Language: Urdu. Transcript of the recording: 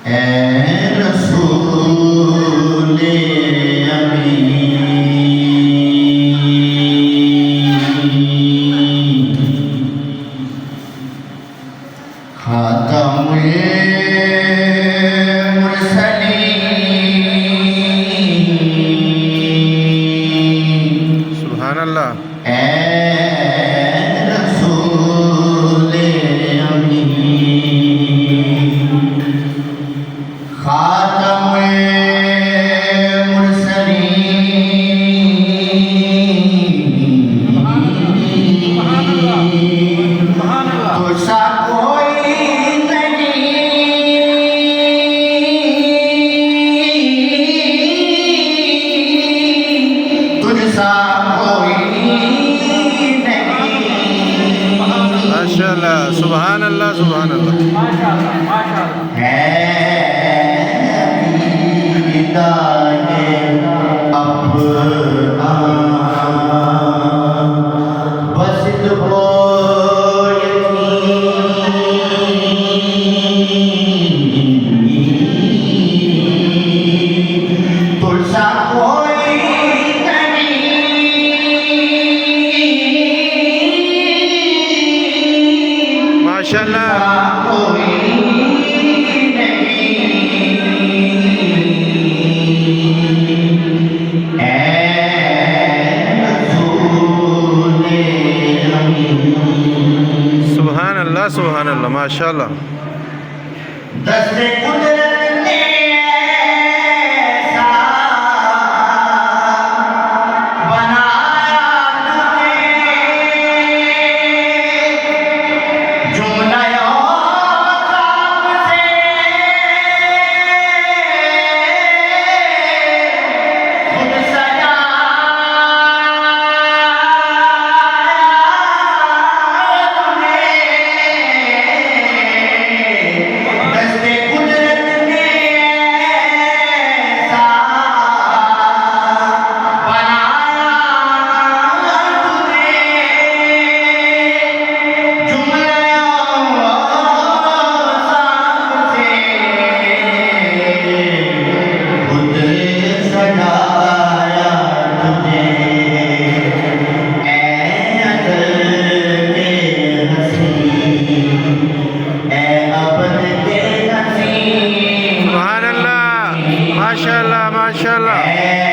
اے رسول امین، خاتم المرسلین، سبحان اللہ. اے رسول امین، خاتم المرسلین، تجھ سا کوئی نہیں، تجھ سا کوئی نہیں، ماشاءاللہ. سبحان اللہ. سبحان اللہ. ہے ہدایت اپنا، بس ہو یقین، تجھ سا کوئی نہیں، ماشاءاللہ. کوئی نہیں، اے رسول امین، سبحان اللہ. سبحان اللہ. ماشاءاللہ. دست قدرت نے ایسا بنایا تجھے، جملہ اوصاف سے خود سجایا تجھے، دست قدرت نے ایسا بنایا تجھے، جملہ اوصاف سے خود سجایا تجھے، اے ازل کے حسین، اے ابد کے حسین، سبحان اللہ. ماشاءاللہ. ماشاءاللہ. اے